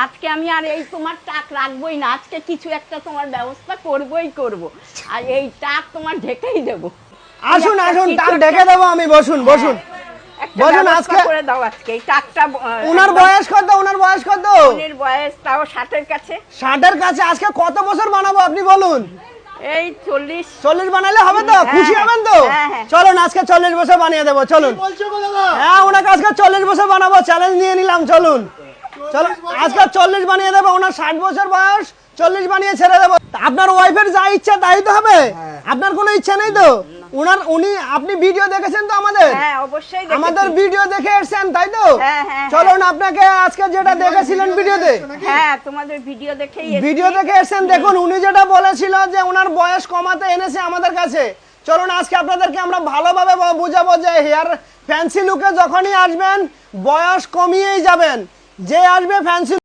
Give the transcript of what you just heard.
আজকে আমি আর এই তোমার টাক রাখবোই না, আজকে কিছু একটা তোমার ব্যবস্থা করব আর এই টাক তোমার ঢেকেই দেবো। আসুন আসুন, টাক ঢেকে দেবো আমি। বসুন বসুন বসুন। আজকে করে দাও আজকে এই টাকটা। ওনার বয়স কত? ওনার বয়স কত? ওনার বয়স তাও 60-এর কাছে। 60-এর কাছে। আজকে কত বছর বানাবো আপনি বলুন? এই 40। 40 বানালে হবে তো? খুশি হবেন তো? চলুন আজকে 40 বছর বানিয়ে দেবো। চলুন। হ্যাঁ, ওনাকে আজকে 40 বছর বানাবো, চ্যালেঞ্জ নিয়ে নিলাম। চলুন চলুন, আজকে 40 বানিয়ে দেবো। ওনার 60 বছর বয়স, 40 বানিয়ে ছেড়ে দেবো। আপনার ওয়াইফের যা ইচ্ছা তাই তো হবে? আপনার কোনো ইচ্ছা নেই তো? আপনি ভিডিও দেখেছেন তো আমাদের? হ্যাঁ, অবশ্যই দেখেছি। আমাদের ভিডিও দেখে এসেছেন তাই তো? হ্যাঁ। চলুন, আপনাকে আজকে যেটা দেখেছিলেন ভিডিওতে, হ্যাঁ তোমাদের ভিডিও দেখেই ভিডিও দেখে এসেছেন। দেখুন, উনি যেটা বলেছিল যে ওনার বয়স কমাতে এনেছে আমাদের কাছে। চলুন আজকে আপনাদেরকে আমরা ভালোভাবে বুঝাবো যে হেয়ার ফ্যান্সি লুকে যখনই আসবেন বয়স কমিয়েই যাবেন। যে আসবে ফ্যান্সি